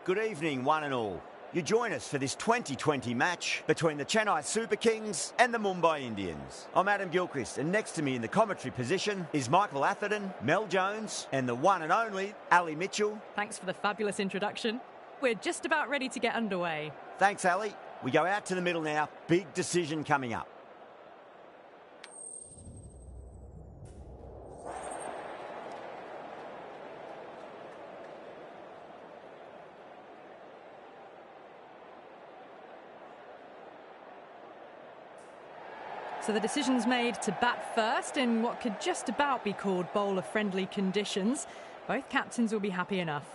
Good evening, one and all. You join us for this 2020 match between the Chennai Super Kings and the Mumbai Indians. I'm Adam Gilchrist, and next to me in the commentary position is Michael Atherton, Mel Jones, and the one and only Ali Mitchell. Thanks for the fabulous introduction. We're just about ready to get underway. Thanks, Ali. We go out to the middle now. Big decision coming up. So the decision's made to bat first in what could just about be called bowler-friendly conditions. Both captains will be happy enough.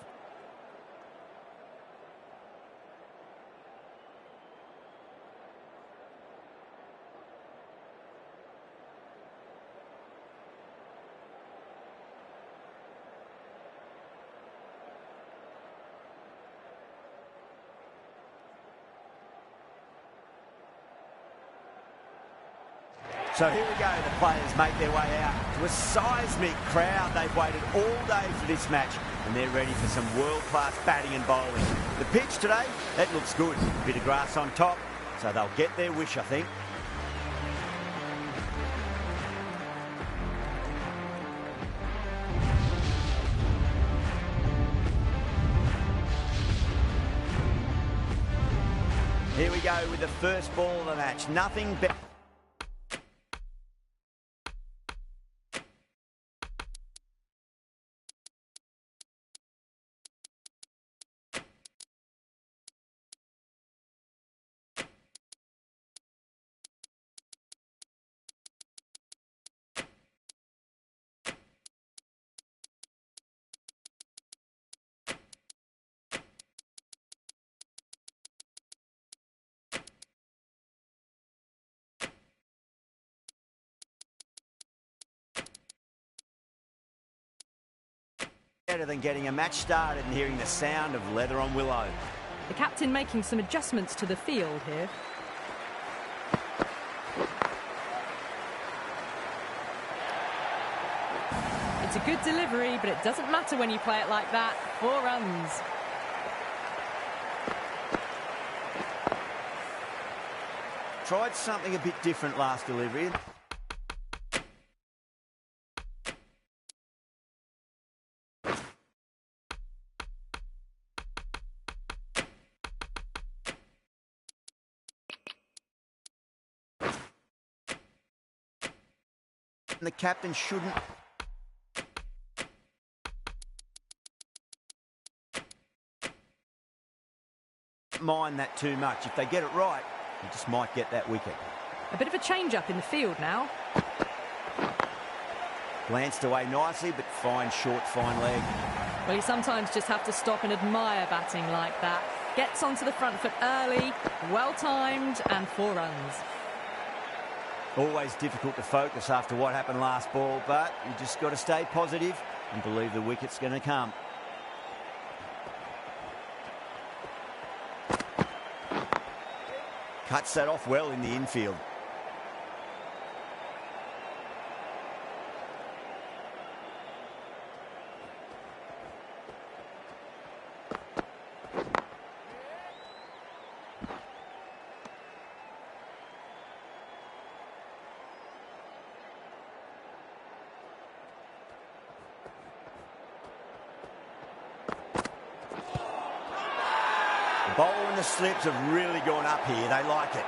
So here we go, the players make their way out to a seismic crowd. They've waited all day for this match and they're ready for some world-class batting and bowling. The pitch today, that looks good. A bit of grass on top, so they'll get their wish, I think. Here we go with the first ball of the match. Nothing better. Better than getting a match started and hearing the sound of leather on willow. The captain making some adjustments to the field here. It's a good delivery, but it doesn't matter when you play it like that. 4 runs. Tried something a bit different last delivery. And the captain shouldn't mind that too much. If they get it right, they just might get that wicket. A bit of a change-up in the field now. Glanced away nicely, but fine short, fine leg. Well, you sometimes just have to stop and admire batting like that. Gets onto the front foot early, well-timed, and 4 runs. Always difficult to focus after what happened last ball, but you just got to stay positive and believe the wicket's going to come. Cuts that off well in the infield. The bowler and the slips have really gone up here. They like it.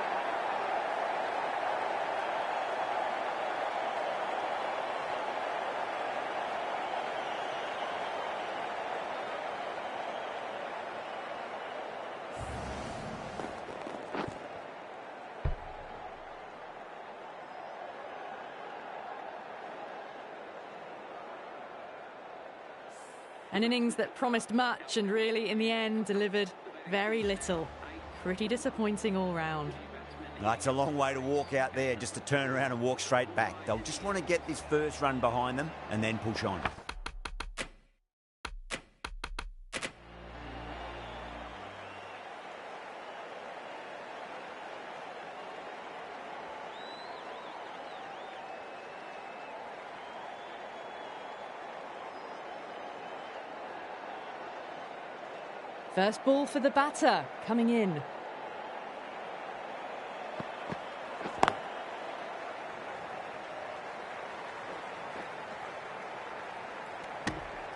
An innings that promised much and really, in the end, delivered very little. Pretty disappointing all round. It's a long way to walk out there just to turn around and walk straight back. They'll just want to get this first run behind them and then push on. First ball for the batter, coming in.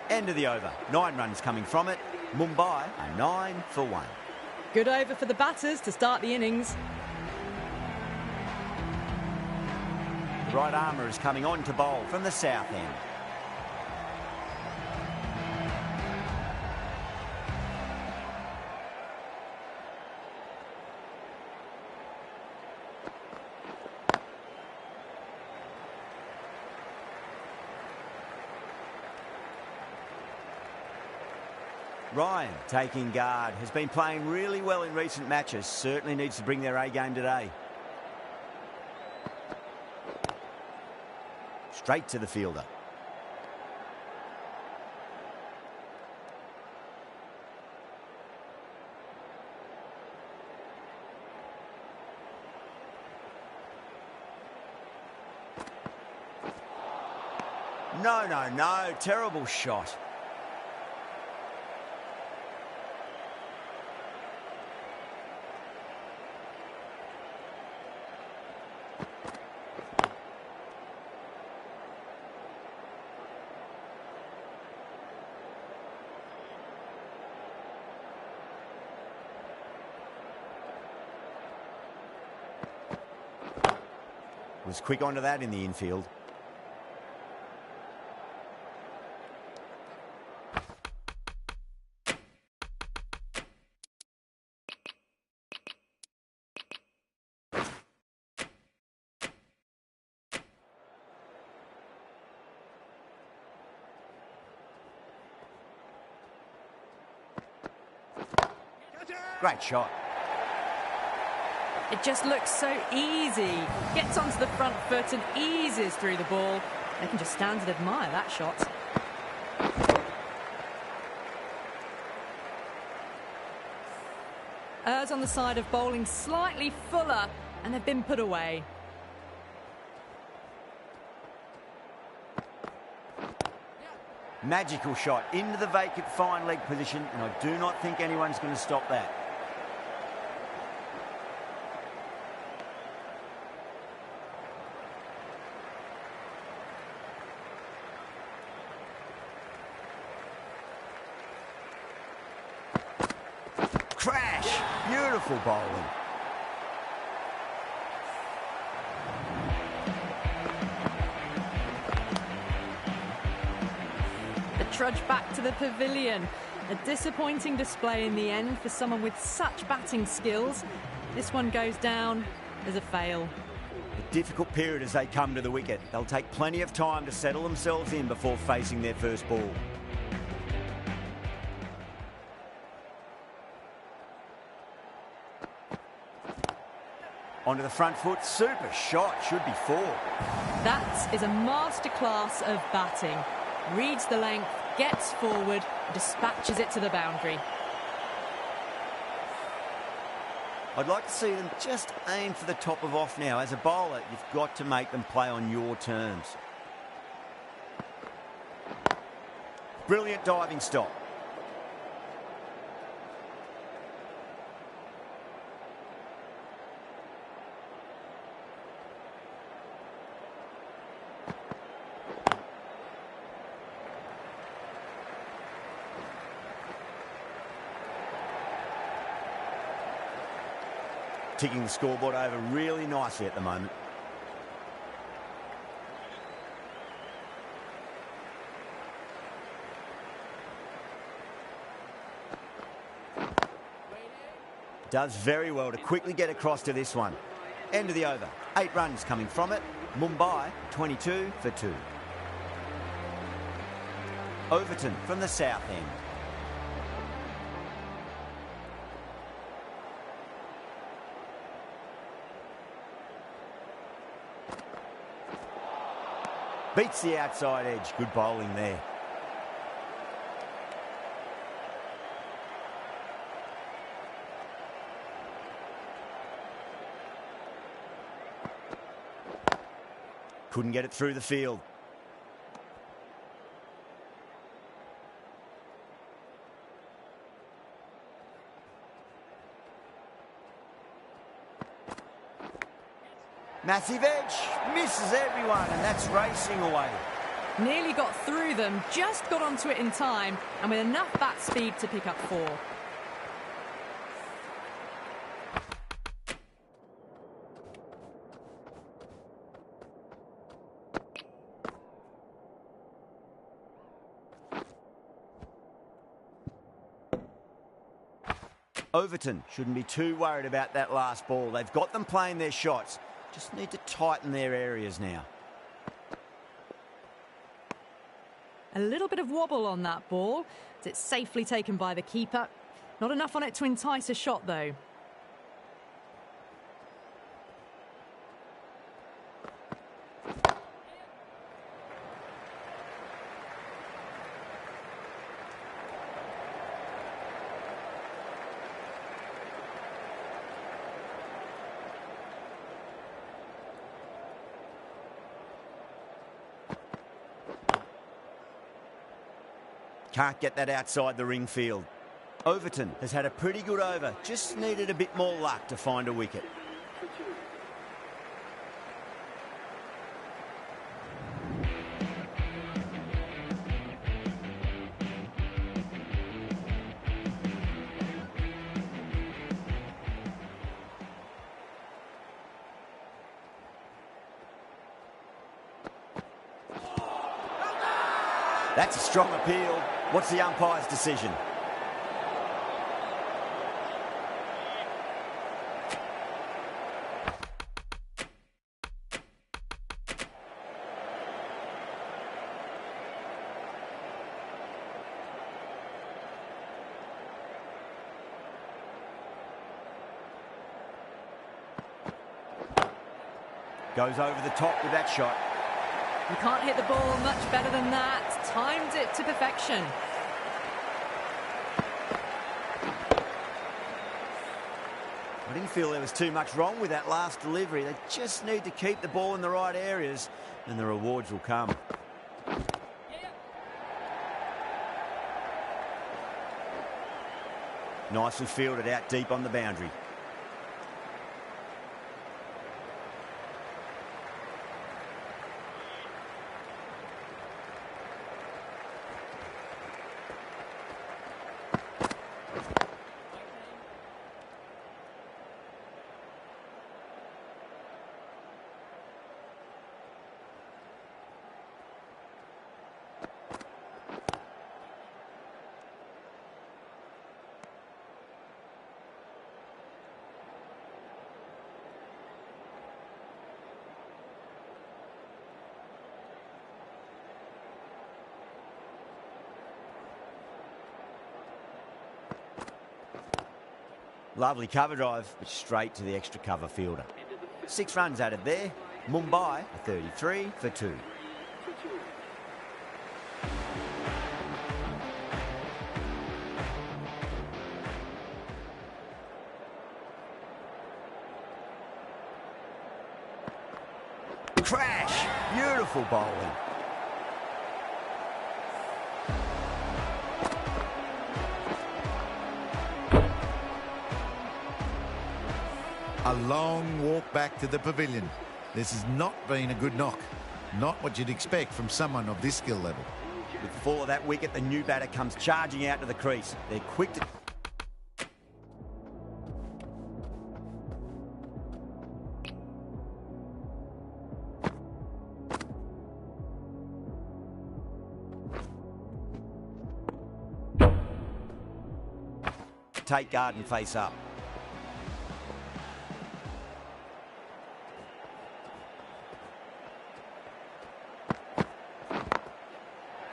End of the over. 9 runs coming from it. Mumbai are 9 for 1. Good over for the batters to start the innings. The right armour is coming on to bowl from the south end. Ryan taking guard, has been playing really well in recent matches, certainly needs to bring their A game today. Straight to the fielder. No, terrible shot. Was quick onto that in the infield. Great shot. It just looks so easy. Gets onto the front foot and eases through the ball. They can just stand and admire that shot. Errs on the side of bowling slightly fuller, and they've been put away. Magical shot into the vacant fine leg position, and I do not think anyone's going to stop that. Crash! Beautiful bowling. The trudge back to the pavilion. A disappointing display in the end for someone with such batting skills. This one goes down as a fail. A difficult period as they come to the wicket. They'll take plenty of time to settle themselves in before facing their first ball. Onto the front foot, super shot, should be 4. That is a masterclass of batting. Reads the length, gets forward, dispatches it to the boundary. I'd like to see them just aim for the top of off now. As a bowler, you've got to make them play on your terms. Brilliant diving stop. Ticking the scoreboard over really nicely at the moment. Does very well to quickly get across to this one. End of the over. 8 runs coming from it. Mumbai 22 for 2. Overton from the south end. Beats the outside edge. Good bowling there. Couldn't get it through the field. Massive edge, misses everyone, and that's racing away. Nearly got through them, just got onto it in time, and with enough bat speed to pick up 4. Overton shouldn't be too worried about that last ball. They've got them playing their shots. Just need to tighten their areas now. A little bit of wobble on that ball. It's safely taken by the keeper. Not enough on it to entice a shot, though. Can't get that outside the ring field. Overton has had a pretty good over. Just needed a bit more luck to find a wicket. That's a strong appeal. What's the umpire's decision? Goes over the top with that shot. You can't hit the ball much better than that. Timed it to perfection. I didn't feel there was too much wrong with that last delivery. They just need to keep the ball in the right areas and the rewards will come. Nicely fielded out deep on the boundary. Lovely cover drive, but straight to the extra cover fielder. 6 runs added there. Mumbai, a 33 for 2. Crash! Beautiful bowling. A long walk back to the pavilion. This has not been a good knock. Not what you'd expect from someone of this skill level. With the fall of that wicket, the new batter comes charging out to the crease. They're quick to... take guard and face up.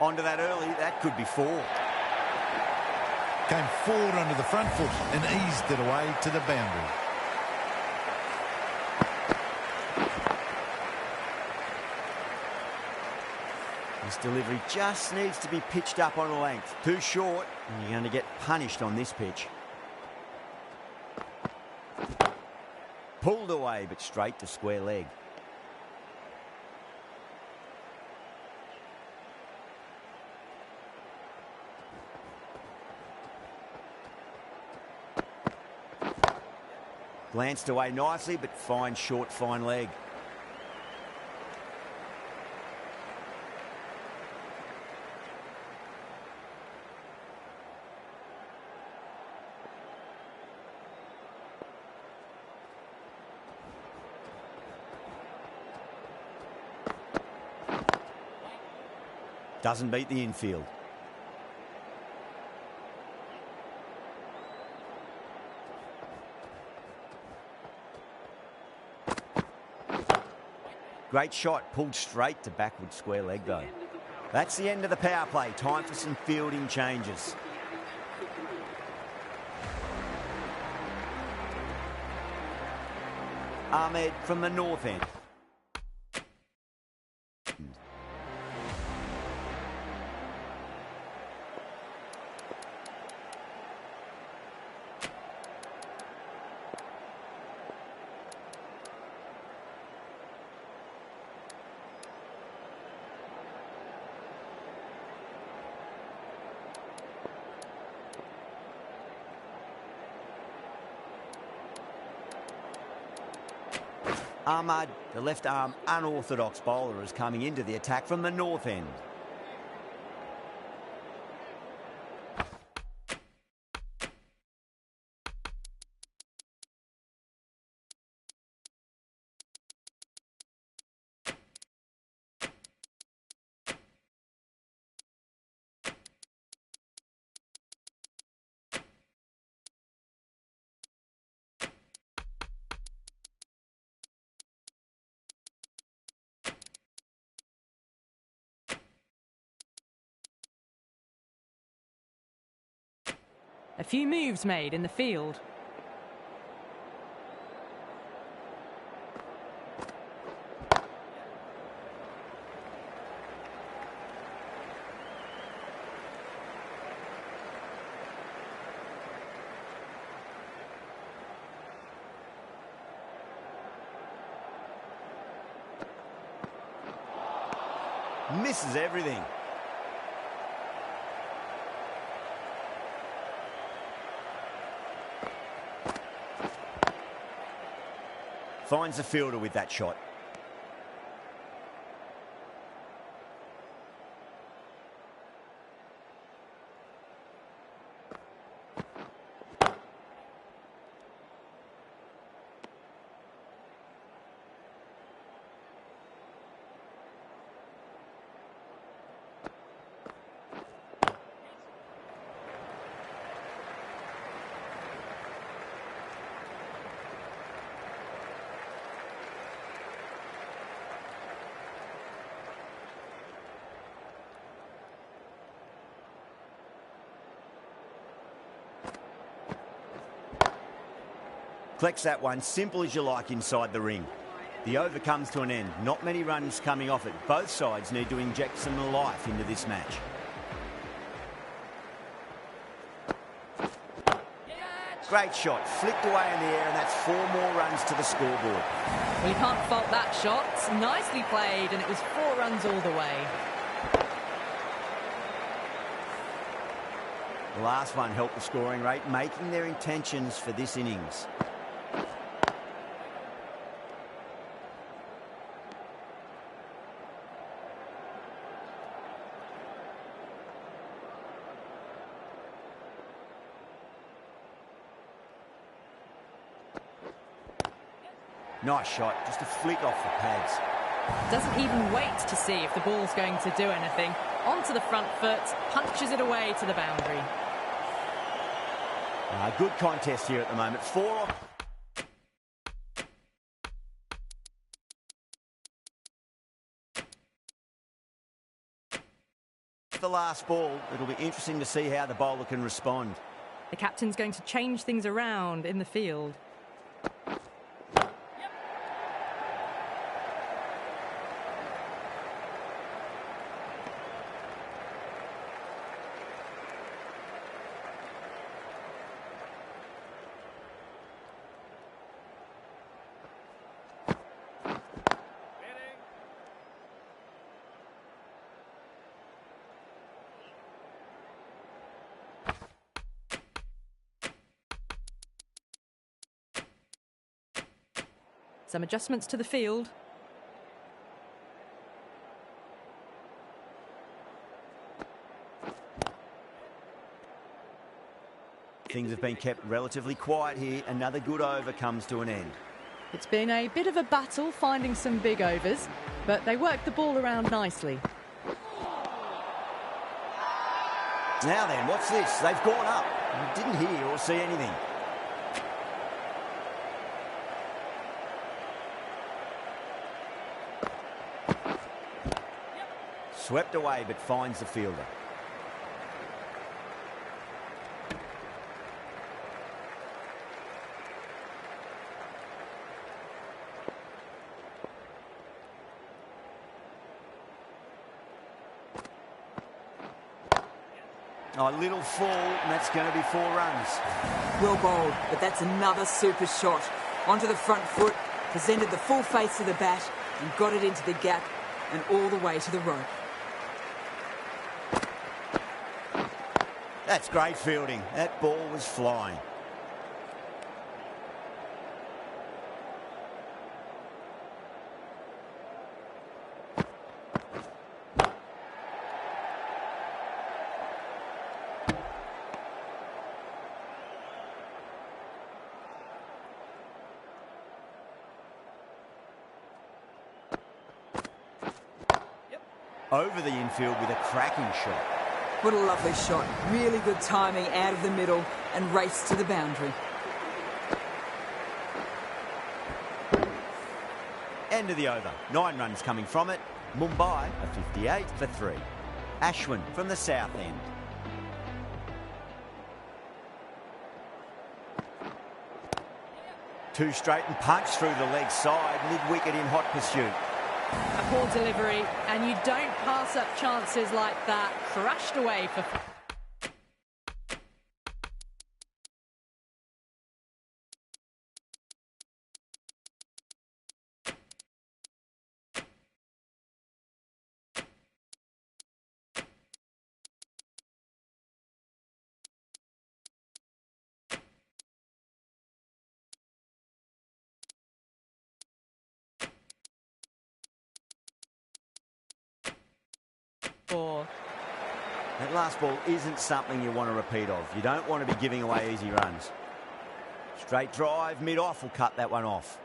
Onto that early, that could be 4. Came forward onto the front foot and eased it away to the boundary. This delivery just needs to be pitched up on a length. Too short, and you're going to get punished on this pitch. Pulled away, but straight to square leg. Glanced away nicely, but fine short, fine leg. Doesn't beat the infield. Great shot, pulled straight to backward square leg though. That's the end of the power play. Time for some fielding changes. Ahmed from the north end. Ahmad, the left-arm unorthodox bowler, is coming into the attack from the north end. A few moves made in the field. Misses everything. Finds the fielder with that shot. Collects that one, simple as you like, inside the ring. The over comes to an end. Not many runs coming off it. Both sides need to inject some life into this match. Great shot, flicked away in the air, and that's 4 more runs to the scoreboard. Well, you can't fault that shot. Nicely played, and it was 4 runs all the way. The last one helped the scoring rate, making their intentions for this innings. Nice shot, just a flick off the pads. Doesn't even wait to see if the ball's going to do anything. Onto the front foot, punches it away to the boundary. Good contest here at the moment. 4 off. The last ball, it'll be interesting to see how the bowler can respond. The captain's going to change things around in the field. Some adjustments to the field. Things have been kept relatively quiet here. Another good over comes to an end. It's been a bit of a battle finding some big overs, but they worked the ball around nicely. Now then, what's this? They've gone up. Didn't hear or see anything. Swept away, but finds the fielder. Oh, a little fall, and that's going to be 4 runs. Well bowled, but that's another super shot. Onto the front foot, presented the full face of the bat, and got it into the gap and all the way to the rope. That's great fielding. That ball was flying. Over the infield with a cracking shot. What a lovely shot. Really good timing out of the middle and race to the boundary. End of the over. 9 runs coming from it. Mumbai a 58 for 3. Ashwin from the south end. Two straight and punch through the leg side, mid-wicket in hot pursuit. A poor delivery, and you don't pass up chances like that. Crashed away for... That last ball isn't something you want to repeat of. You don't want to be giving away easy runs. Straight drive, mid-off will cut that one off.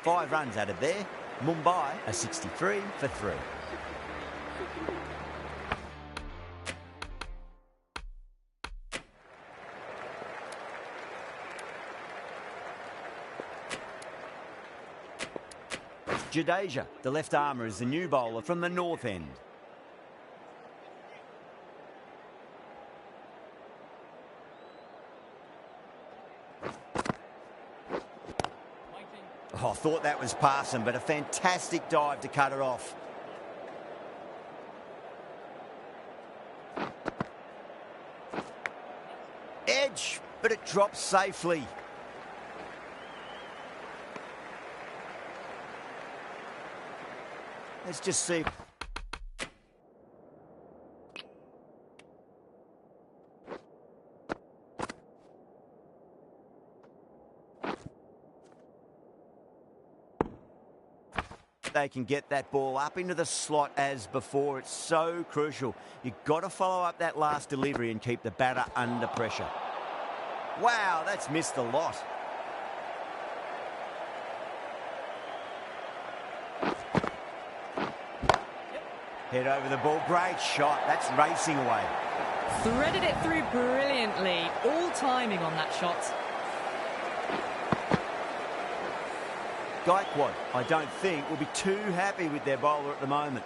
Five runs added there. Mumbai a 63 for 3. Jadeja, the left armour, is the new bowler from the north end. Oh, I thought that was passing, but a fantastic dive to cut it off. Edge, but it drops safely. Let's just see. They can get that ball up into the slot as before. It's so crucial. You've got to follow up that last delivery and keep the batter under pressure. Wow, that's missed a lot. Head over the ball. Great shot. That's racing away. Threaded it through brilliantly. All timing on that shot. Gaikwad, I don't think, will be too happy with their bowler at the moment.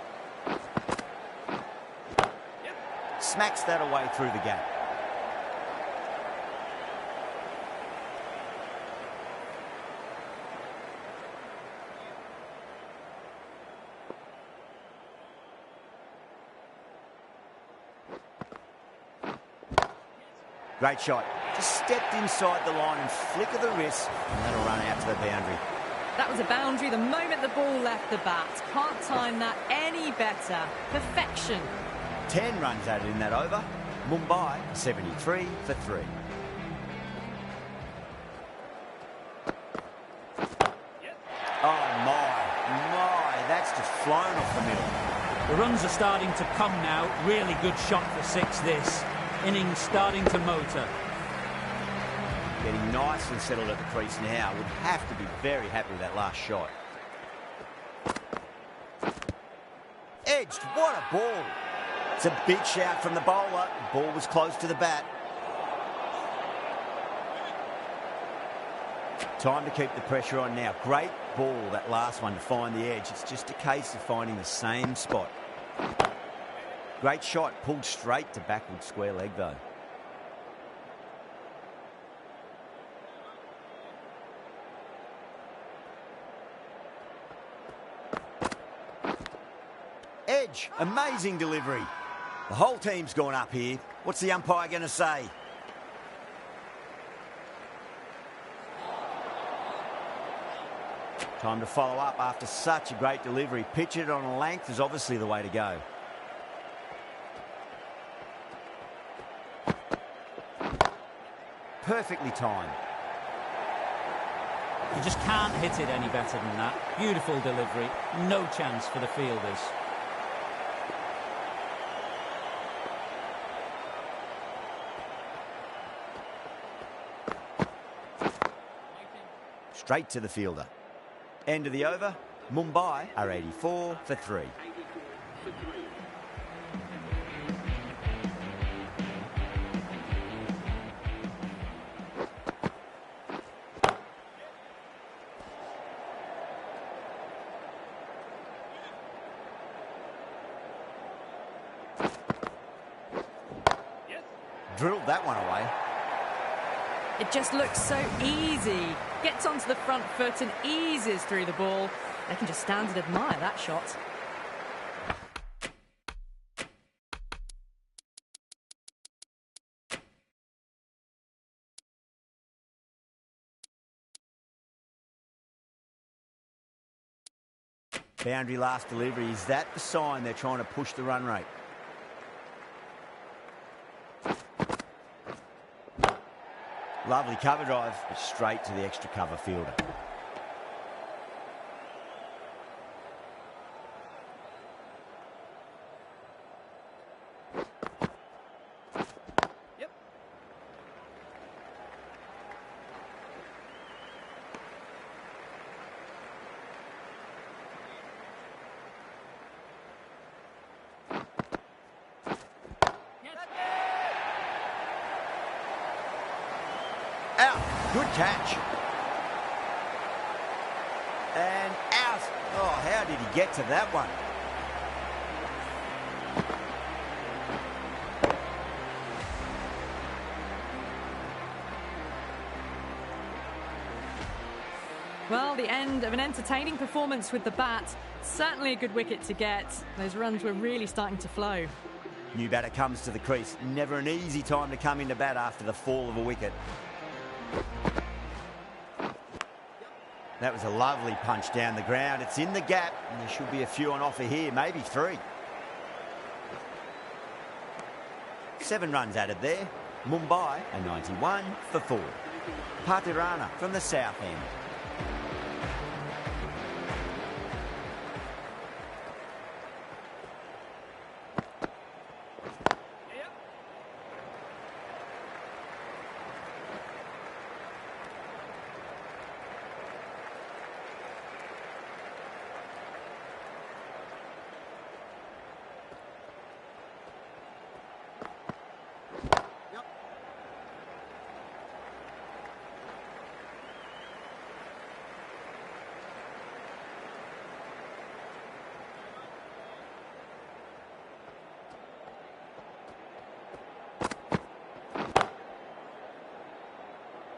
Smacks that away through the gap. Great shot. Just stepped inside the line and flick of the wrist, and that'll run out to the boundary. That was a boundary the moment the ball left the bat. Can't time that any better. Perfection. 10 runs added in that over. Mumbai 73 for 3. Oh my, that's just flown off the middle. The runs are starting to come now. Really good shot for 6 this. Innings starting to motor. Getting nice and settled at the crease now. Would have to be very happy with that last shot. Edged, what a ball. It's a big shout from the bowler. The ball was close to the bat. Time to keep the pressure on now. Great ball, that last one, to find the edge. It's just a case of finding the same spot. Great shot, pulled straight to backward square leg though. Edge, amazing delivery. The whole team's gone up here. What's the umpire going to say? Time to follow up after such a great delivery. Pitch it on a length is obviously the way to go. Perfectly timed. You just can't hit it any better than that. Beautiful delivery. No chance for the fielders. Straight to the fielder. End of the over. Mumbai are 84 for 3. Drilled that one away. It just looks so easy. Gets onto the front foot and eases through the ball. They can just stand and admire that shot. Boundary last delivery. Is that the sign they're trying to push the run rate? Lovely cover drive, but straight to the extra cover fielder. Yep. Out. Good catch. And out. Oh, how did he get to that one? Well, the end of an entertaining performance with the bat. Certainly a good wicket to get. Those runs were really starting to flow. New batter comes to the crease. Never an easy time to come into bat after the fall of a wicket. That was a lovely punch down the ground. It's in the gap, and there should be a few on offer here, maybe 3. 7 runs added there. Mumbai are 91 for 4. Patirana from the south end.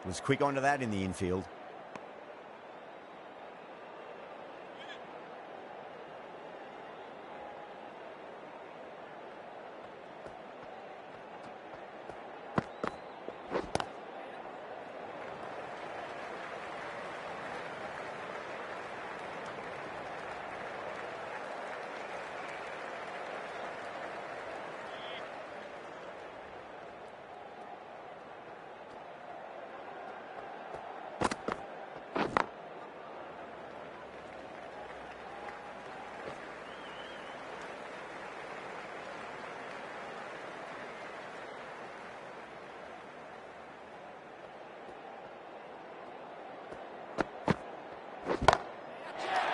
Was quick onto that in the infield.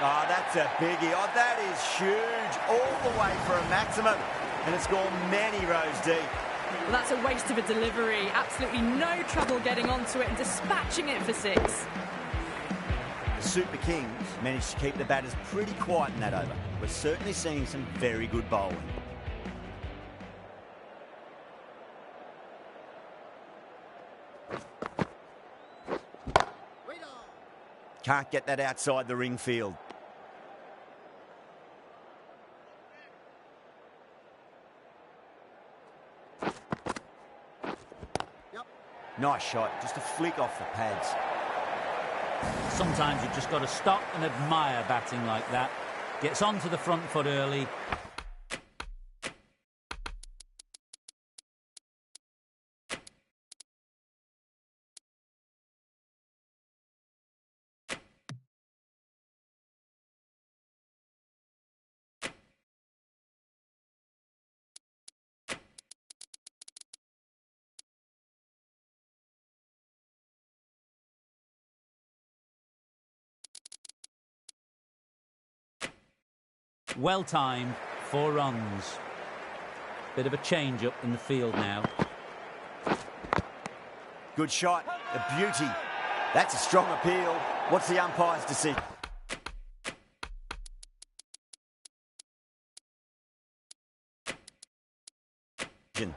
Oh, that's a biggie. Oh, that is huge. All the way for a maximum. And it's gone many rows deep. Well, that's a waste of a delivery. Absolutely no trouble getting onto it and dispatching it for 6. The Super Kings managed to keep the batters pretty quiet in that over. We're certainly seeing some very good bowling. Can't get that outside the ring field. Nice shot, just a flick off the pads. Sometimes you've just got to stop and admire batting like that. Gets onto the front foot early. Well timed, 4 runs. Bit of a change up in the field now. Good shot, a beauty. That's a strong appeal. What's the umpire's decision? The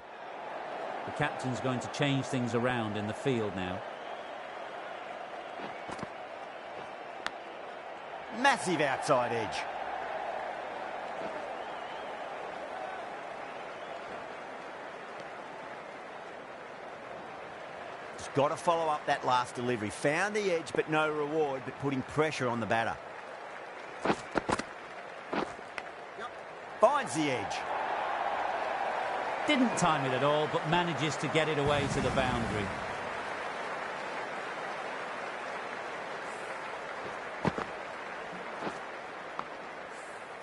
captain's going to change things around in the field now. Massive outside edge. Got to follow up that last delivery. Found the edge, but no reward, but putting pressure on the batter. Finds the edge. Didn't time it at all, but manages to get it away to the boundary.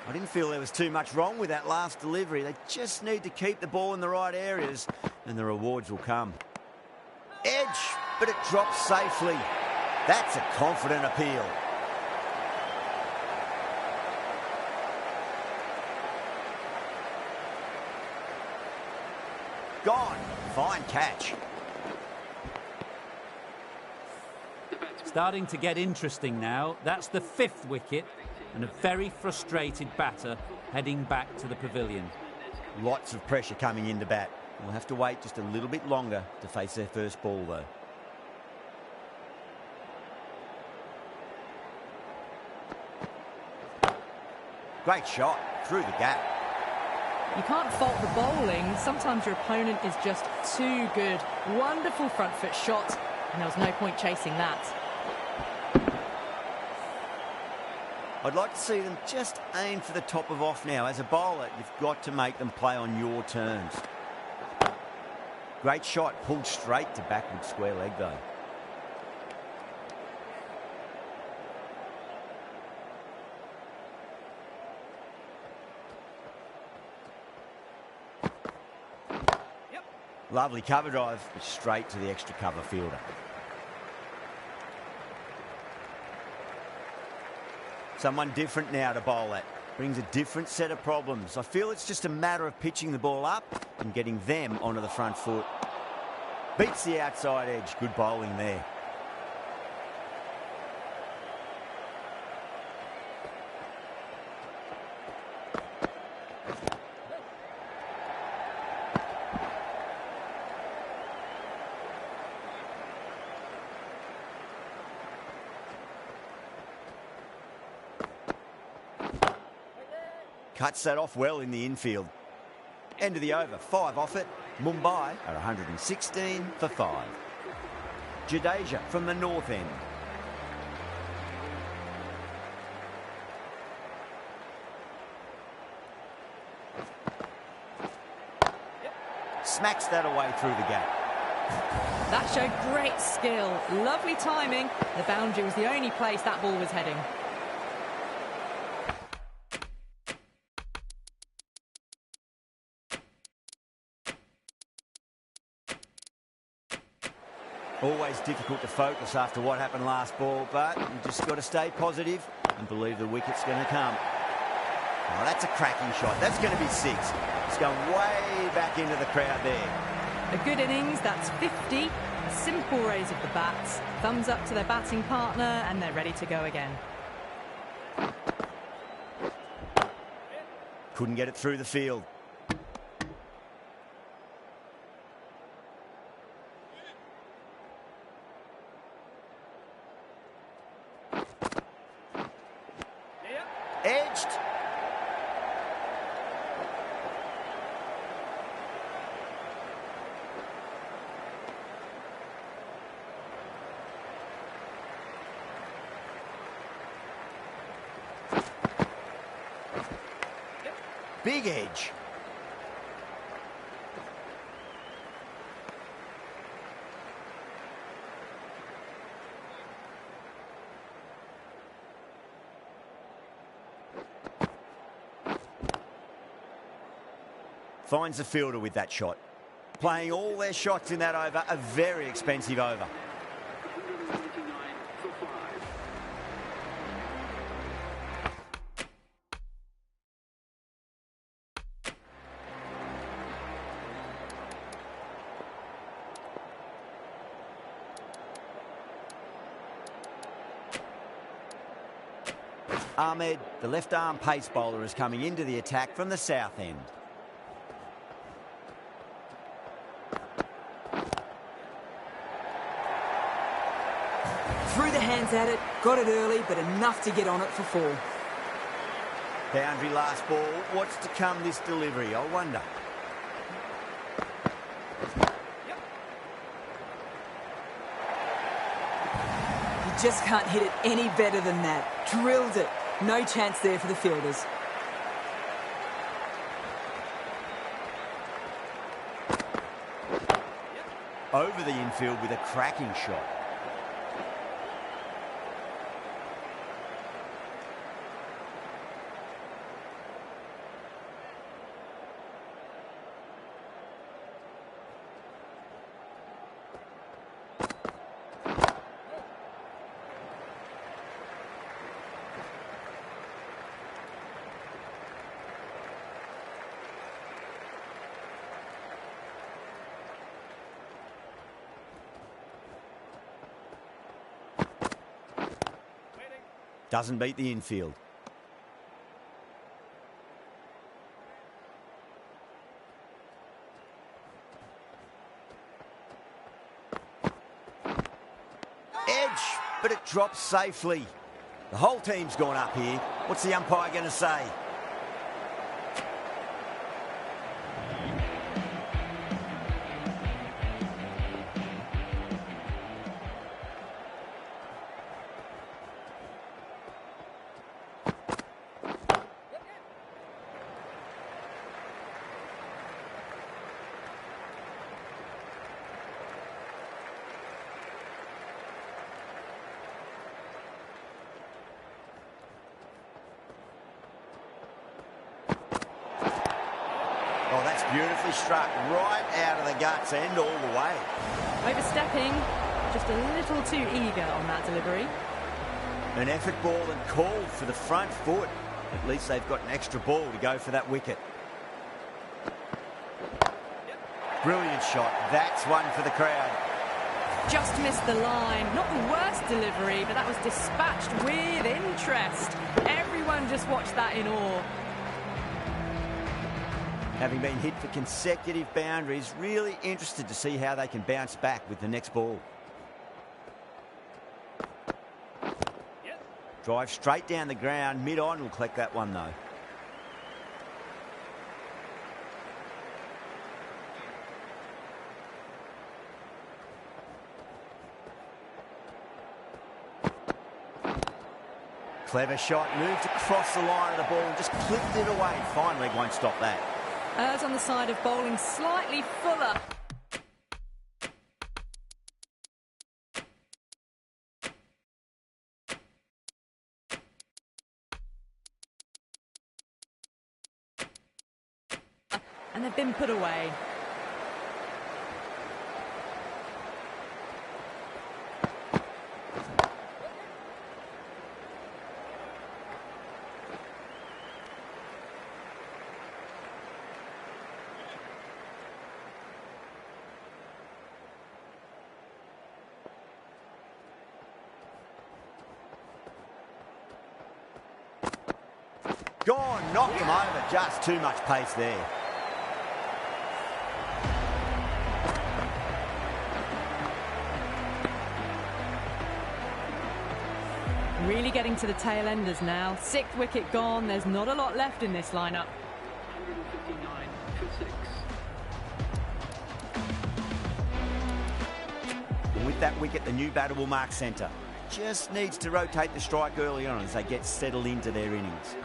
I didn't feel there was too much wrong with that last delivery. They just need to keep the ball in the right areas, and the rewards will come. Edge, but it drops safely. That's a confident appeal. Gone. Fine catch. Starting to get interesting now. That's the 5th wicket and a very frustrated batter heading back to the pavilion. Lots of pressure coming in to bat. We'll have to wait just a little bit longer to face their first ball, though. Great shot through the gap. You can't fault the bowling. Sometimes your opponent is just too good. Wonderful front foot shot, and there was no point chasing that. I'd like to see them just aim for the top of off now. As a bowler, you've got to make them play on your terms. Great shot, pulled straight to backward square leg, though. Lovely cover drive, but straight to the extra cover fielder. Someone different now to bowl at. Brings a different set of problems. I feel it's just a matter of pitching the ball up and getting them onto the front foot. Beats the outside edge. Good bowling there. Cuts that off well in the infield. End of the over, 5 off it. Mumbai are 116 for 5. Jadeja from the north end. Smacks that away through the gap. That showed great skill. Lovely timing. The boundary was the only place that ball was heading. Always difficult to focus after what happened last ball, but you just got to stay positive and believe the wicket's going to come. Oh, that's a cracking shot. That's going to be 6. It's going way back into the crowd there. A good innings, that's 50. A simple raise of the bats. Thumbs up to their batting partner, and they're ready to go again. Couldn't get it through the field. Edged. Big edge. Finds the fielder with that shot. Playing all their shots in that over, a very expensive over. Ahmed, the left-arm pace bowler, is coming into the attack from the south end. Threw the hands at it, got it early, but enough to get on it for 4. Boundary last ball. What's to come this delivery, I wonder? You just can't hit it any better than that. Drilled it. No chance there for the fielders. Over the infield with a cracking shot. Doesn't beat the infield. Edge, but it drops safely. The whole team's gone up here. What's the umpire going to say? Oh, that's beautifully struck right out of the guts and all the way. Overstepping, just a little too eager on that delivery. An effort ball and called for the front foot. At least they've got an extra ball to go for that wicket. Brilliant shot. That's one for the crowd. Just missed the line. Not the worst delivery, but that was dispatched with interest. Everyone just watched that in awe. Having been hit for consecutive boundaries, really interested to see how they can bounce back with the next ball. Drive straight down the ground, mid-on will collect that one though. Clever shot, moved across the line of the ball and just clipped it away. Fine leg won't stop that. Errs on the side of bowling slightly fuller. And they've been put away. Gone, knocked him over. Just too much pace there. Really getting to the tail enders now. 6th wicket gone. There's not a lot left in this lineup. 159 for 6. And with that wicket, the new batter will mark centre. Just needs to rotate the strike early on as they get settled into their innings.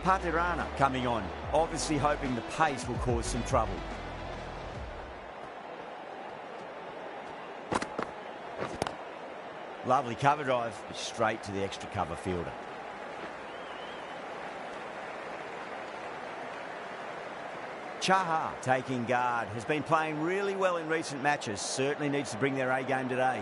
Patirana coming on, obviously hoping the pace will cause some trouble. Lovely cover drive, straight to the extra cover fielder. Chahar taking guard, has been playing really well in recent matches, certainly needs to bring their A game today.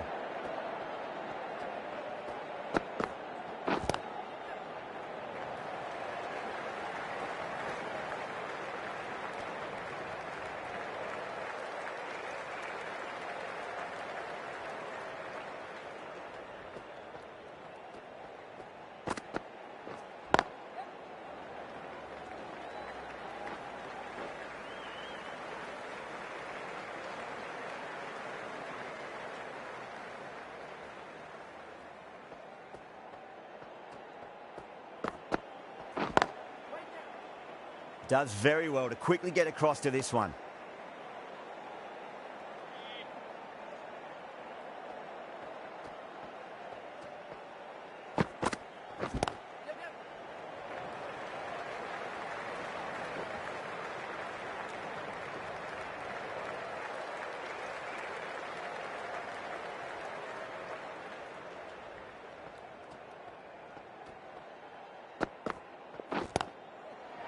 Does very well to quickly get across to this one.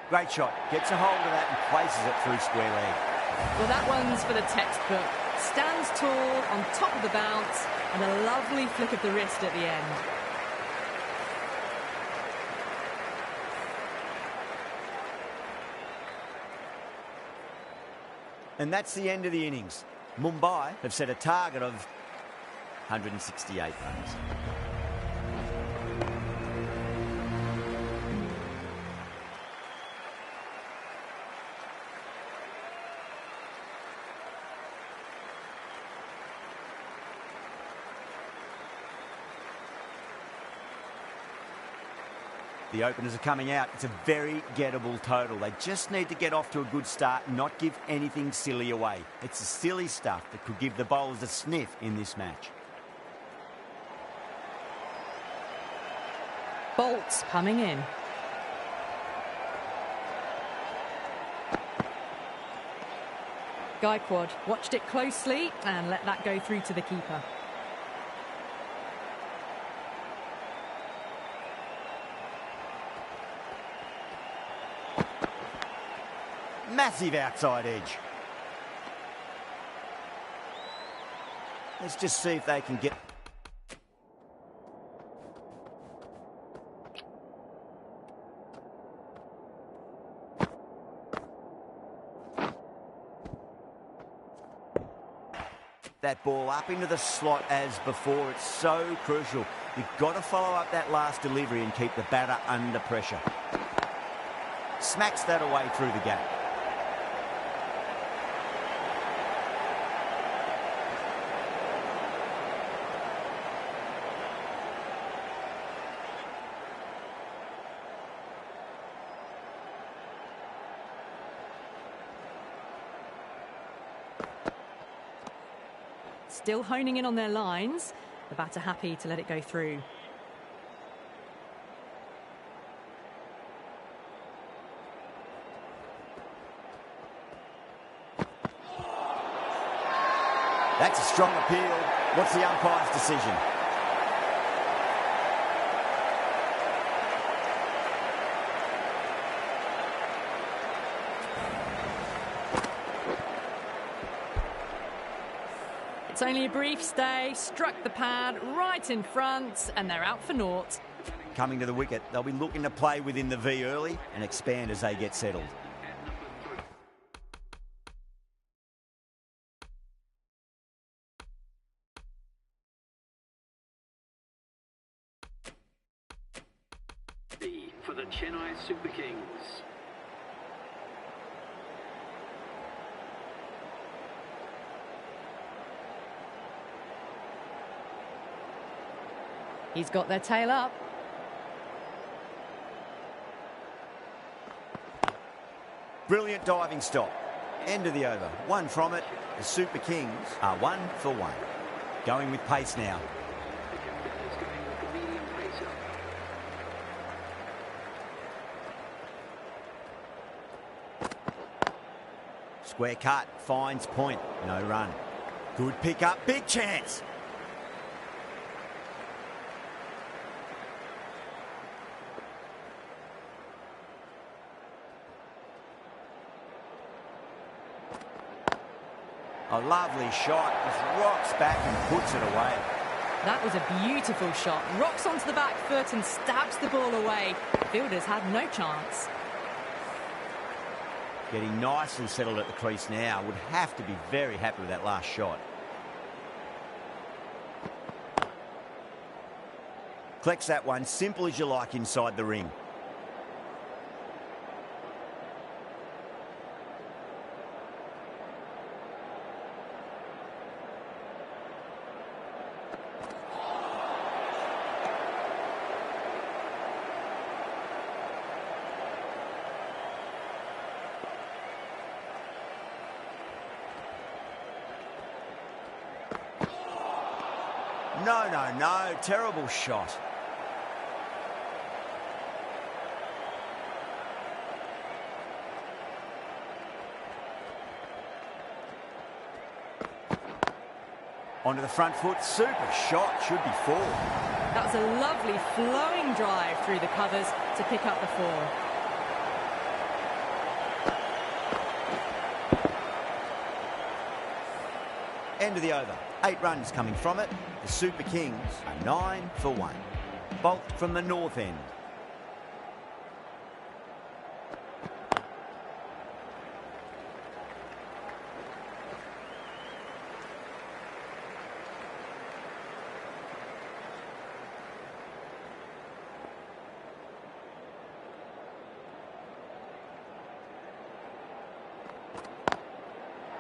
Great shot. Gets a hold of that and places it through square leg. Well, that one's for the textbook. Stands tall on top of the bounce and a lovely flick of the wrist at the end. And that's the end of the innings. Mumbai have set a target of 168 runs. The openers are coming out. It's a very gettable total. They just need to get off to a good start and not give anything silly away. It's the silly stuff that could give the bowlers a sniff in this match. Bolts coming in. Gaikwad watched it closely and let that go through to the keeper. Massive outside edge. Let's just see if they can get... that ball up into the slot as before. It's so crucial. You've got to follow up that last delivery and keep the batter under pressure. Smacks that away through the gap. Still honing in on their lines. The batter happy to let it go through. That's a strong appeal. What's the umpire's decision? It's only a brief stay, struck the pad right in front, and they're out for naught. coming to the wicket. They'll be looking to play within the V early and expand as they get settled. For the Chennai Super Kings. He's got their tail up. Brilliant diving stop. End of the over. One from it. The Super Kings are 1 for 1. Going with pace now. The captain is going with the medium pacer. Square cut, finds point, no run. Good pick up, big chance. A lovely shot, just rocks back and puts it away. That was a beautiful shot. Rocks onto the back foot and stabs the ball away. Fielders had no chance. Getting nicely settled at the crease now. Would have to be very happy with that last shot. Collects that one, simple as you like inside the ring. No, terrible shot. Onto the front foot, super shot, should be 4. That was a lovely flowing drive through the covers to pick up the 4. End of the over. 8 runs coming from it. The Super Kings are 9 for 1. Bolt from the north end.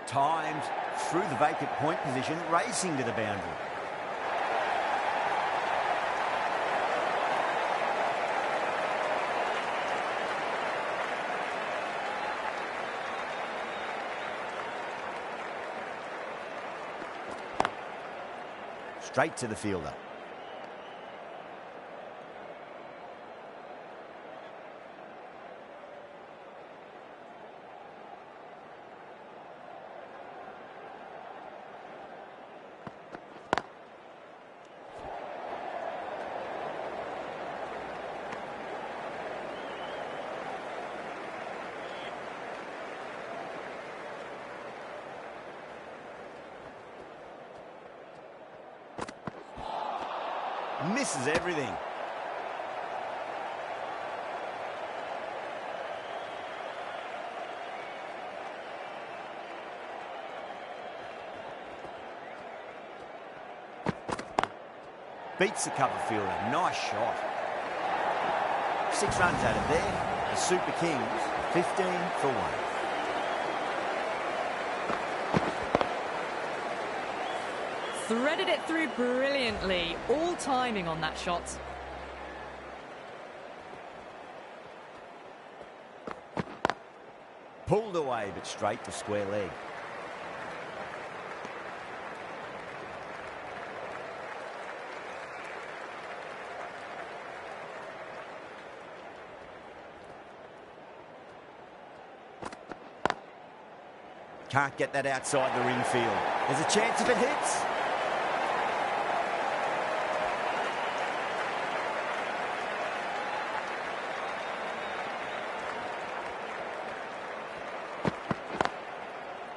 Timed through the vacant point position, racing to the boundary. Straight to the fielder. Misses everything. Beats the cover fielder. Nice shot. 6 runs out of there. The Super Kings, 15 for 1. Threaded it through brilliantly. All timing on that shot. Pulled away, but straight to square leg. Can't get that outside the ring field. There's a chance if it hits.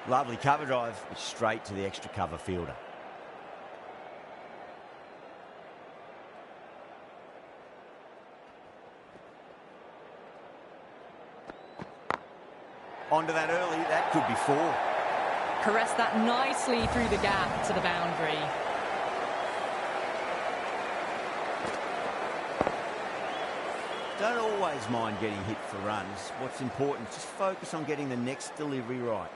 Lovely cover drive, straight to the extra cover fielder. Onto that early, that could be 4. Caressed that nicely through the gap to the boundary. Don't always mind getting hit for runs. What's important is just focus on getting the next delivery right.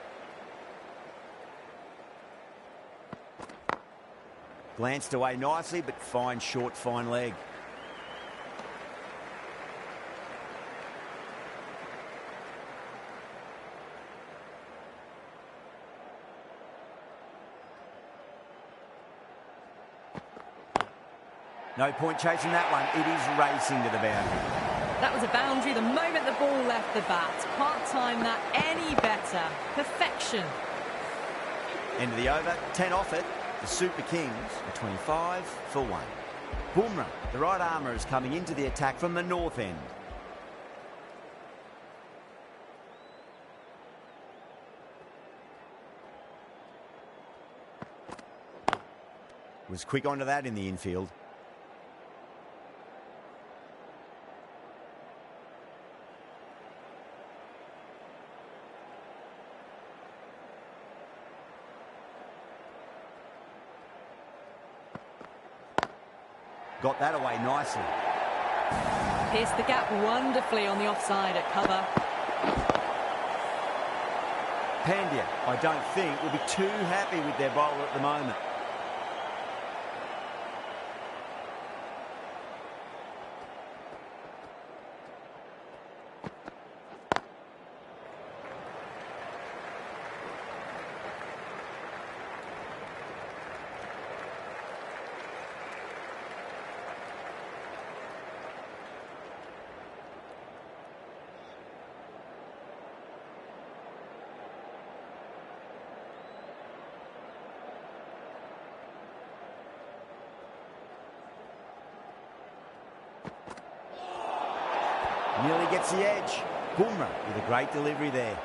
Glanced away nicely, but fine short, fine leg. No point chasing that one. It is racing to the boundary. That was a boundary the moment the ball left the bat. Can't time that any better. Perfection. End of the over. 10 off it. The Super Kings are 25 for 1. Bumrah, the right armour, is coming into the attack from the north end. Was quick onto that in the infield. Got that away nicely. Pierced the gap wonderfully on the offside at cover. Pandya, I don't think, will be too happy with their bowler at the moment. Nearly gets the edge. Bumrah with a great delivery there.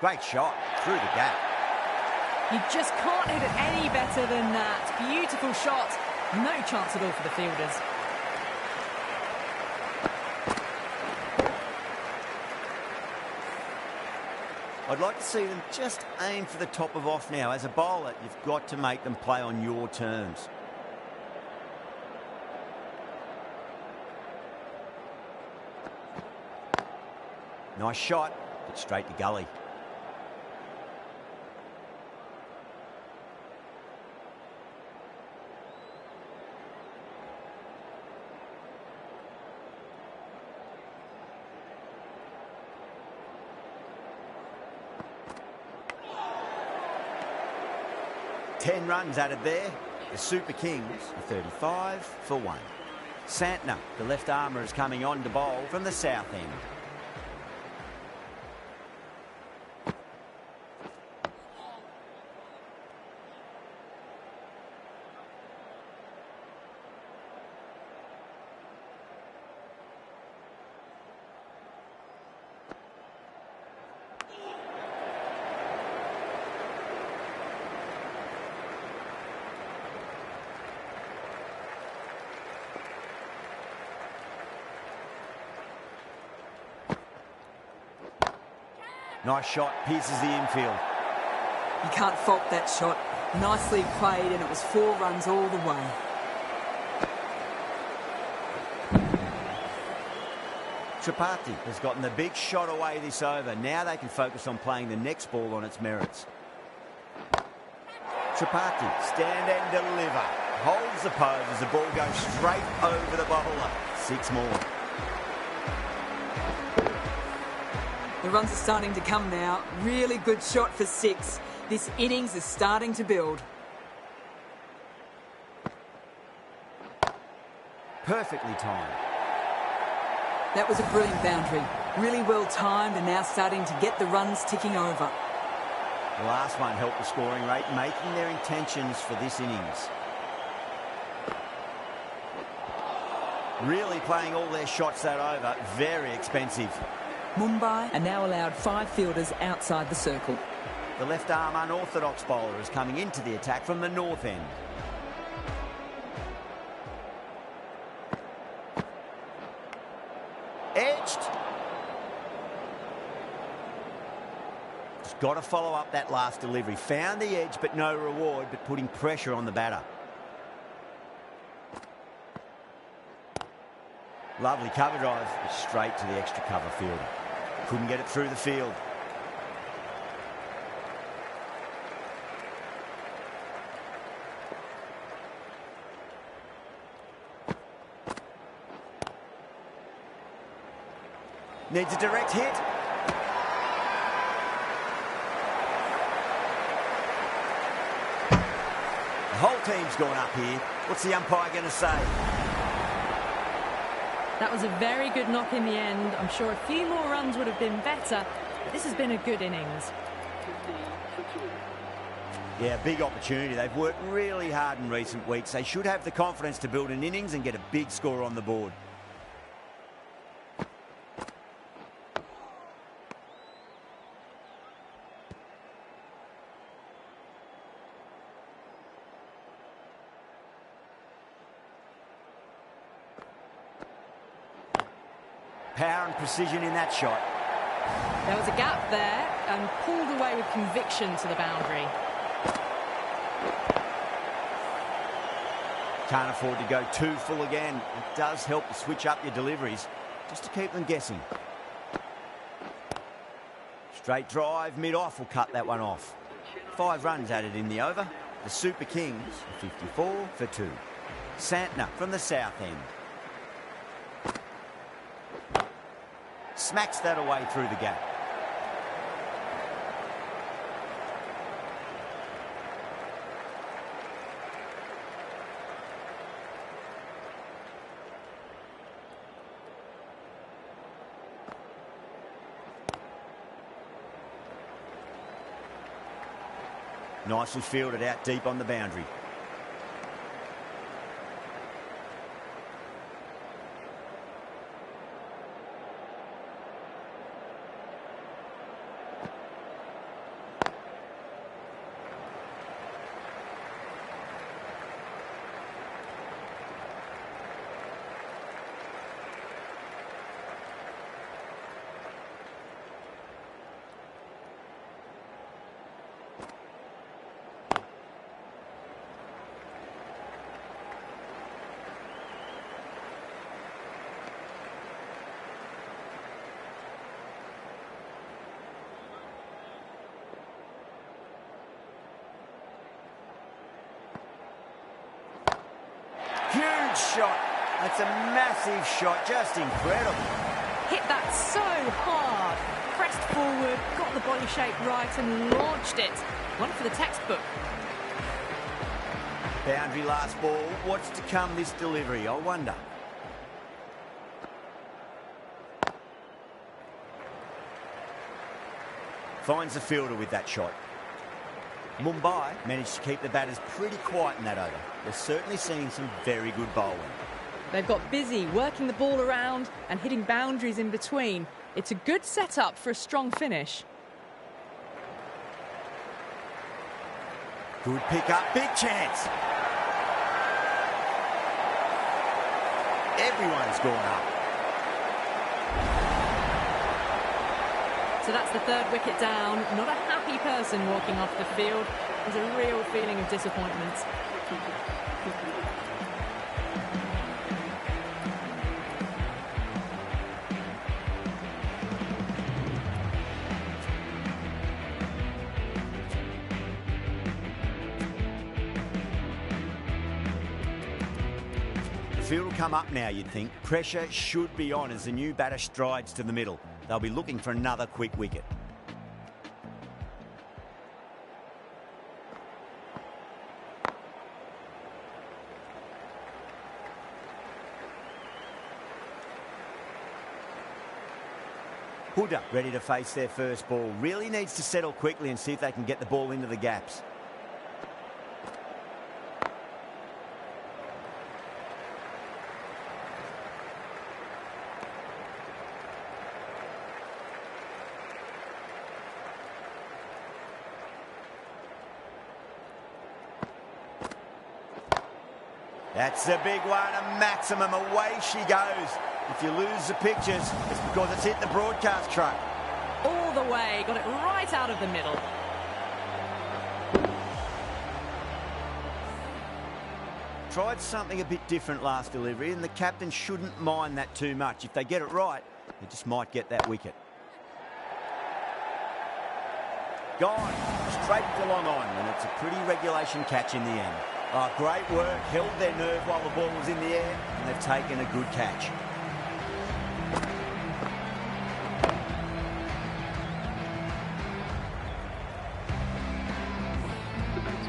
Great shot through the gap. You just can't hit it any better than that. Beautiful shot. No chance at all for the fielders. I'd like to see them just aim for the top of off now. As a bowler, you've got to make them play on your terms. Nice shot, but straight to gully. Ten runs added there. The Super Kings are 35 for 1. Santner, the left armour, is coming on to bowl from the south end. Nice shot, pierces the infield. You can't fault that shot. Nicely played, and it was 4 runs all the way. Tripathi has gotten the big shot away this over. Now they can focus on playing the next ball on its merits. Tripathi, stand and deliver. Holds the pose as the ball goes straight over the bowler. 6 more. The runs are starting to come now. Really good shot for 6. This innings is starting to build. Perfectly timed. That was a brilliant boundary. Really well timed, and now starting to get the runs ticking over. The last one helped the scoring rate, making their intentions for this innings. Really playing all their shots that over. Very expensive. Mumbai are now allowed 5 fielders outside the circle. The left-arm unorthodox bowler is coming into the attack from the north end. Edged. Just got to follow up that last delivery. Found the edge, but no reward, but putting pressure on the batter. Lovely cover drive, straight to the extra cover fielder. Couldn't get it through the field. Needs a direct hit. The whole team's gone up here. What's the umpire going to say? That was a very good knock in the end. I'm sure a few more runs would have been better, but this has been a good innings. Yeah, big opportunity. They've worked really hard in recent weeks. They should have the confidence to build an innings and get a big score on the board. Power and precision in that shot. There was a gap there and pulled away with conviction to the boundary. Can't afford to go too full again. It does help to switch up your deliveries just to keep them guessing. Straight drive, mid-off will cut that one off. 5 runs added in the over. The Super Kings are 54 for 2. Santner from the south end. Smacks that away through the gap. Nicely fielded out deep on the boundary. Huge shot. That's a massive shot. Just incredible. Hit that so hard. Pressed forward, got the body shape right and launched it. One for the textbook. Boundary last ball. What's to come this delivery, I wonder. Finds the fielder with that shot. Mumbai managed to keep the batters pretty quiet in that over. They're certainly seeing some very good bowling. They've got busy working the ball around and hitting boundaries in between. It's a good setup for a strong finish. Good pick up, big chance. Everyone's gone up. So that's the 3rd wicket down. Not a happy person walking off the field. There's a real feeling of disappointment. The field will come up now, you'd think. Pressure should be on as the new batter strides to the middle. They'll be looking for another quick wicket. Huda ready to face their first ball. Really needs to settle quickly and see if they can get the ball into the gaps. That's a big one, a maximum. Away she goes. If you lose the pictures, it's because it's hit the broadcast truck. All the way, got it right out of the middle. Tried something a bit different last delivery, and the captain shouldn't mind that too much. If they get it right, they just might get that wicket. Gone, straight to long on, and it's a pretty regulation catch in the end. Oh, great work, held their nerve while the ball was in the air, and they've taken a good catch.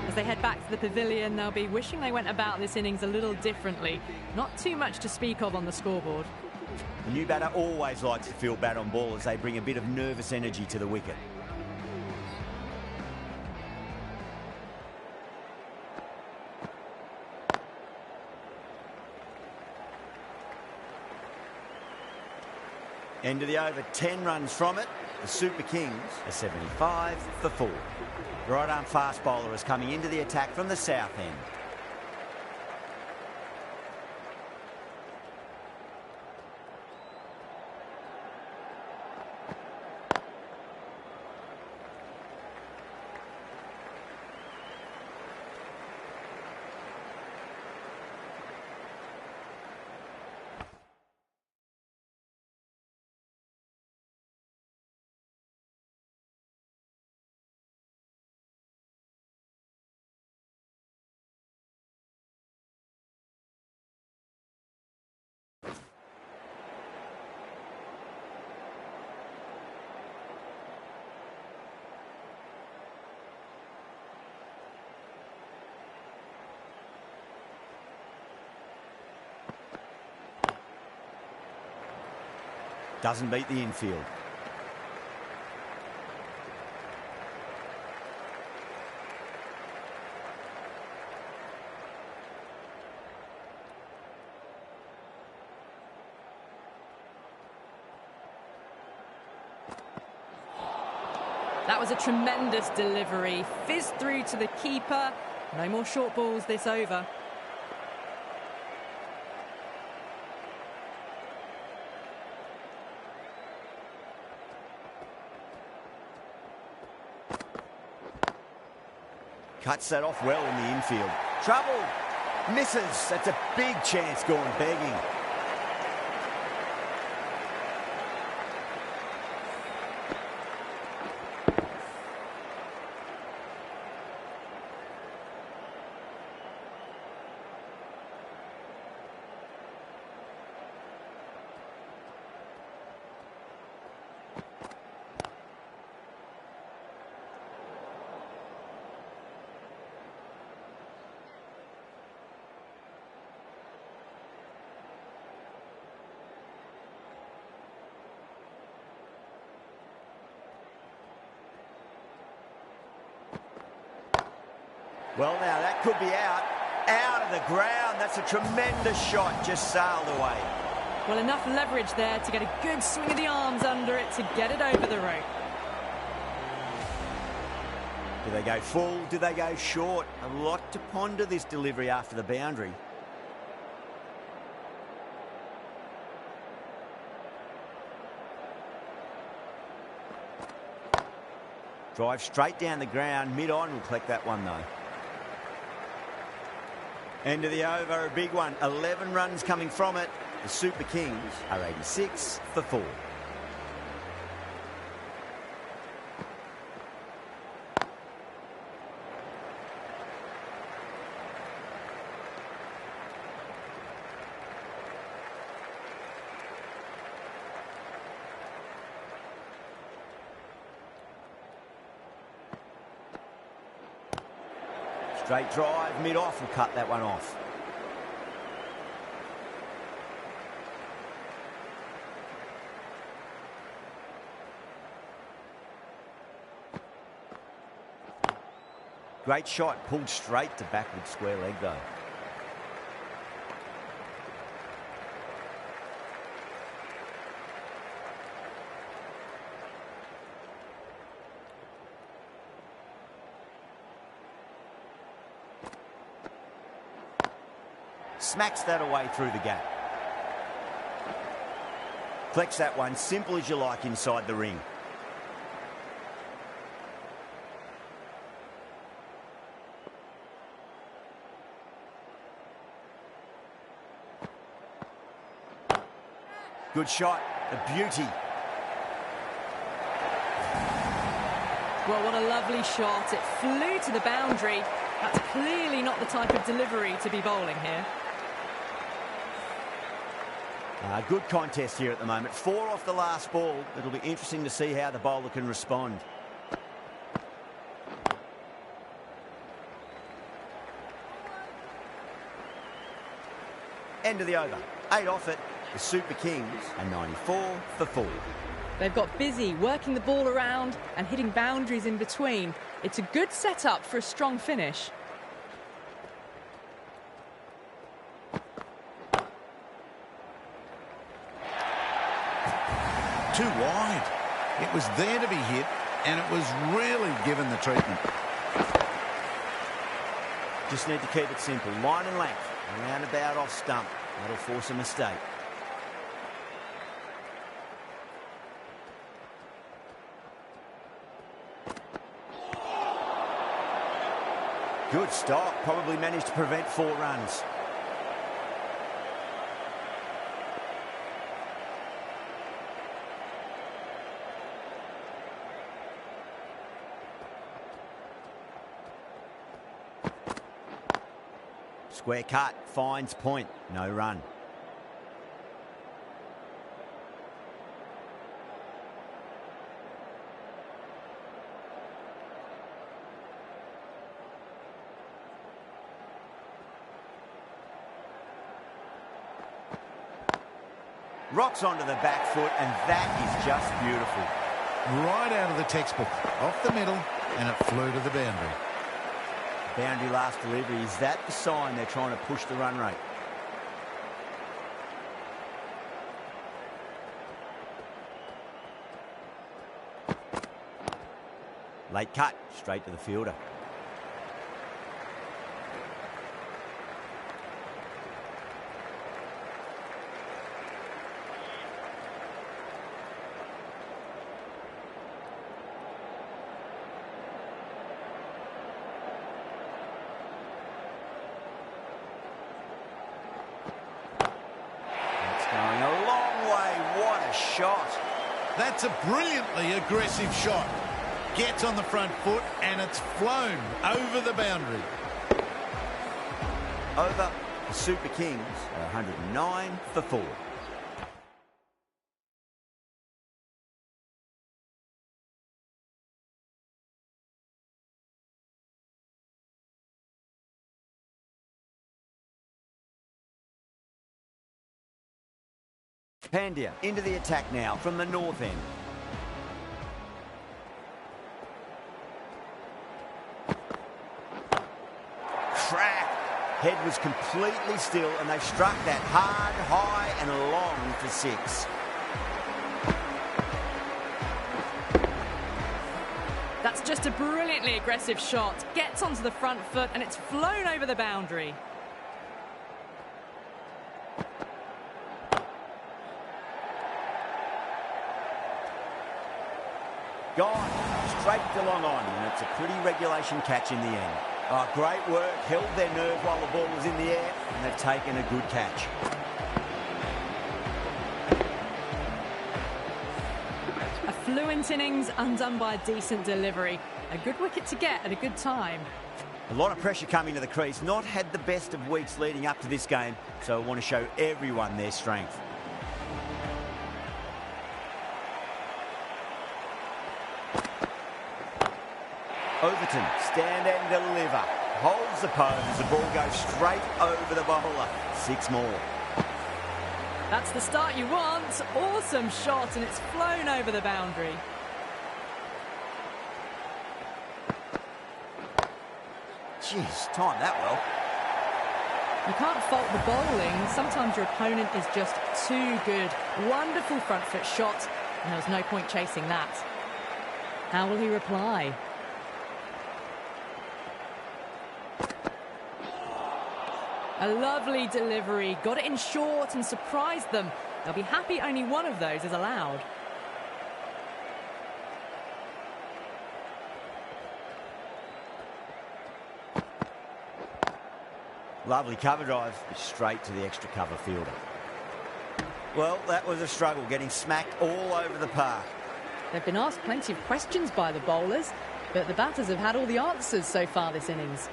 As they head back to the pavilion, they'll be wishing they went about this innings a little differently. Not too much to speak of on the scoreboard. The new batter always likes to feel bat on ball as they bring a bit of nervous energy to the wicket. End of the over, 10 runs from it. The Super Kings are 75 for 4. The right-arm fast bowler is coming into the attack from the south end. Doesn't beat the infield. That was a tremendous delivery. Fizzed through to the keeper. No more short balls this over. Cuts that off well in the infield. Trouble. Misses. That's a big chance gone begging. Well, now that could be out of the ground. That's a tremendous shot, just sailed away. Well, enough leverage there to get a good swing of the arms under it to get it over the rope. Do they go full? Do they go short? A lot to ponder this delivery after the boundary. Drive straight down the ground. Mid-on will collect that one, though. End of the over, a big one. 11 runs coming from it. The Super Kings are 86 for 4. Straight drive, mid-off will cut that one off. Great shot, pulled straight to backward square leg though. Smacks that away through the gap. Collects that one, simple as you like, inside the ring. Good shot, a beauty. Well, what a lovely shot. It flew to the boundary. That's clearly not the type of delivery to be bowling here. Good contest here at the moment. 4 off the last ball. It'll be interesting to see how the bowler can respond. End of the over. 8 off it. The Super Kings are 94 for 4. They've got busy working the ball around and hitting boundaries in between. It's a good setup for a strong finish. Too wide. It was there to be hit, and it was really given the treatment. Just need to keep it simple. Line and length. Around about off stump. That'll force a mistake. Good stop. Probably managed to prevent 4 runs. Square cut, finds point, no run. Rocks onto the back foot, and that is just beautiful. Right out of the textbook, off the middle, and it flew to the boundary. Boundary last delivery. Is that the sign they're trying to push the run rate? Late cut, straight to the fielder. Going a long way. What a shot. That's a brilliantly aggressive shot. Gets on the front foot, and it's flown over the boundary. Over. The Super Kings are 109 for 4. Pandya into the attack now from the north end. Crack. Head was completely still, and they've struck that hard, high and long for 6. That's just a brilliantly aggressive shot. Gets onto the front foot, and it's flown over the boundary. Gone. Straight to long on, and it's a pretty regulation catch in the end. Oh, great work. Held their nerve while the ball was in the air, and they've taken a good catch. A fluent innings undone by a decent delivery. A good wicket to get at a good time. A lot of pressure coming to the crease. Not had the best of weeks leading up to this game, so I want to show everyone their strength. Overton, stand and deliver. Holds the pose as the ball goes straight over the bowler. 6 more. That's the start you want. Awesome shot, and it's flown over the boundary. Jeez, timed that well. You can't fault the bowling. Sometimes your opponent is just too good. Wonderful front foot shot, and there was no point chasing that. How will he reply? A lovely delivery. Got it in short and surprised them. They'll be happy only one of those is allowed. Lovely cover drive, straight to the extra cover fielder. Well, that was a struggle, getting smacked all over the park. They've been asked plenty of questions by the bowlers, but the batters have had all the answers so far this innings.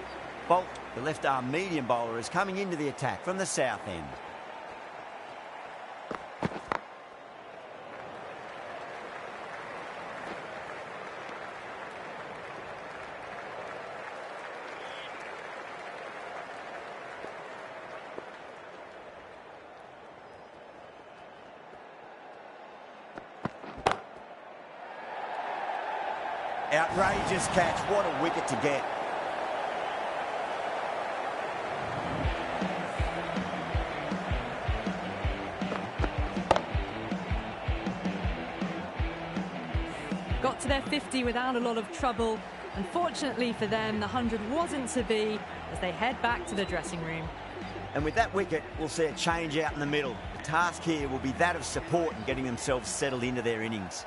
Bolt, the left-arm medium bowler, is coming into the attack from the south end. Outrageous catch. What a wicket to get. Got to their 50 without a lot of trouble. Unfortunately for them, the 100 wasn't to be as they head back to the dressing room. And with that wicket, we'll see a change out in the middle. The task here will be that of support and getting themselves settled into their innings.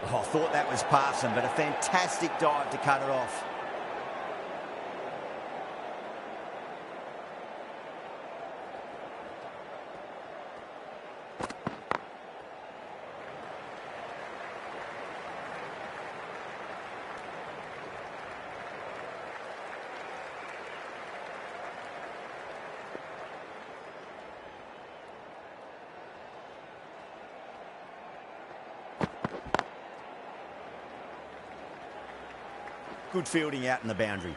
Oh, I thought that was past them, but a fantastic dive to cut it off. Good fielding out in the boundary.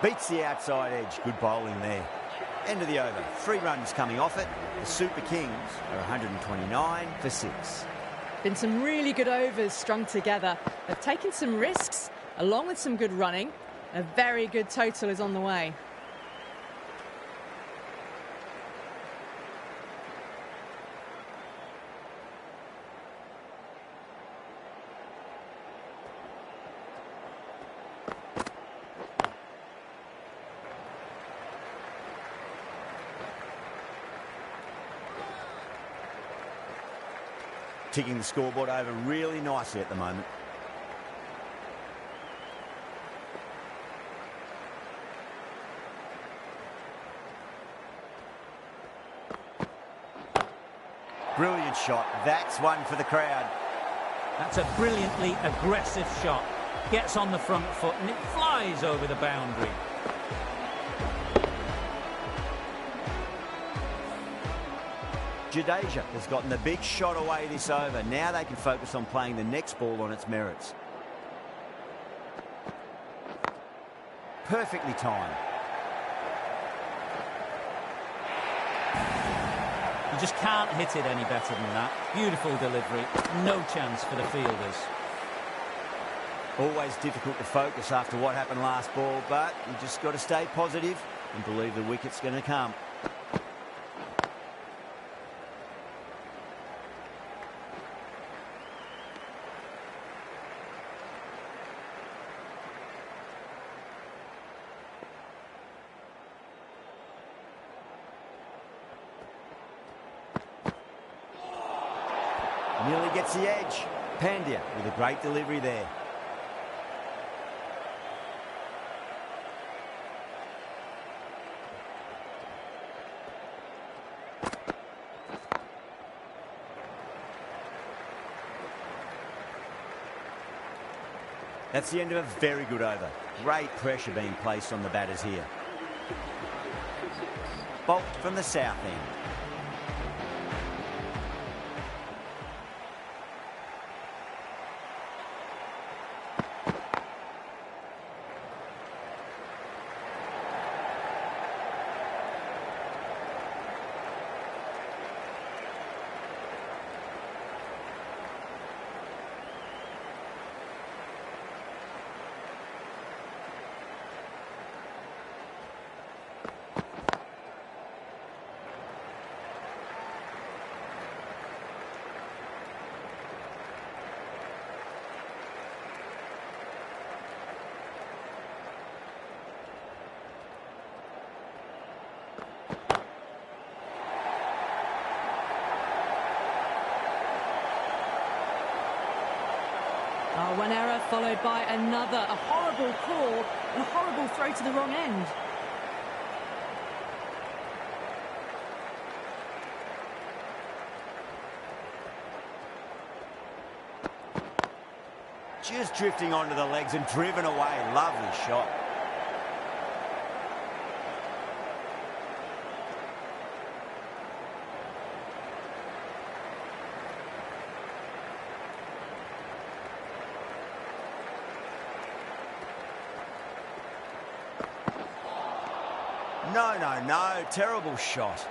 Beats the outside edge. Good bowling there. End of the over. 3 runs coming off it. The Super Kings are 129 for 6. Been some really good overs strung together. They've taken some risks along with some good running. A very good total is on the way. Ticking the scoreboard over really nicely at the moment. Brilliant shot. That's one for the crowd. That's a brilliantly aggressive shot. Gets on the front foot and it flies over the boundary. Jadeja has gotten the big shot away this over. Now they can focus on playing the next ball on its merits. Perfectly timed. You just can't hit it any better than that. Beautiful delivery. No chance for the fielders. Always difficult to focus after what happened last ball, but you just got to stay positive and believe the wicket's going to come. Nearly gets the edge. Pandya with a great delivery there. That's the end of a very good over. Great pressure being placed on the batters here. Bolt from the south end. Oh, one error followed by another. A horrible call and a horrible throw to the wrong end. Just drifting onto the legs and driven away. Lovely shot. No, no, no. Terrible shot.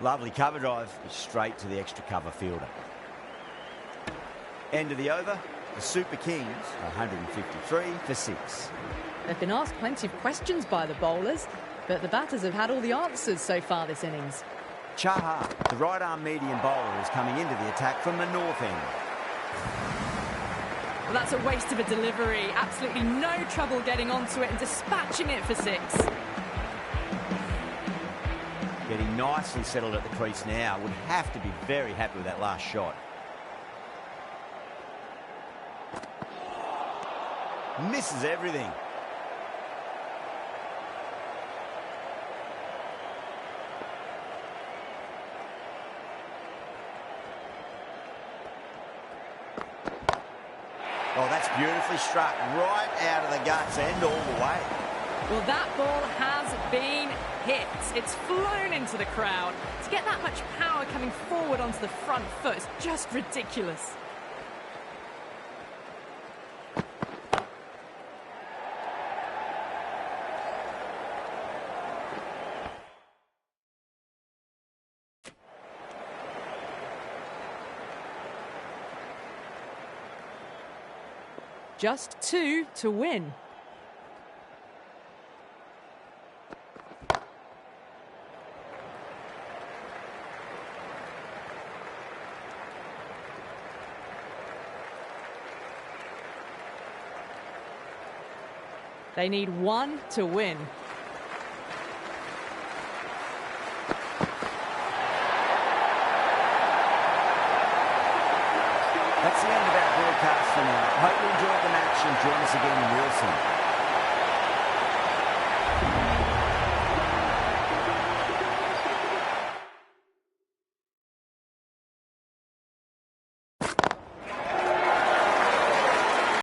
Lovely cover drive, straight to the extra cover fielder. End of the over, the Super Kings, 153 for 6. They've been asked plenty of questions by the bowlers, but the batters have had all the answers so far this innings. Chahar, the right-arm medium bowler, is coming into the attack from the north end. Well, that's a waste of a delivery. Absolutely no trouble getting onto it and dispatching it for 6. Getting nicely settled at the crease now. Would have to be very happy with that last shot. Misses everything. Oh, that's beautifully struck. Right out of the guts and all the way. Well, that ball has been hit. It's flown into the crowd. To get that much power coming forward onto the front foot is just ridiculous. Just 2 to win. They need 1 to win. That's the end of our broadcast for now. Hope you enjoyed the match and join us again real soon.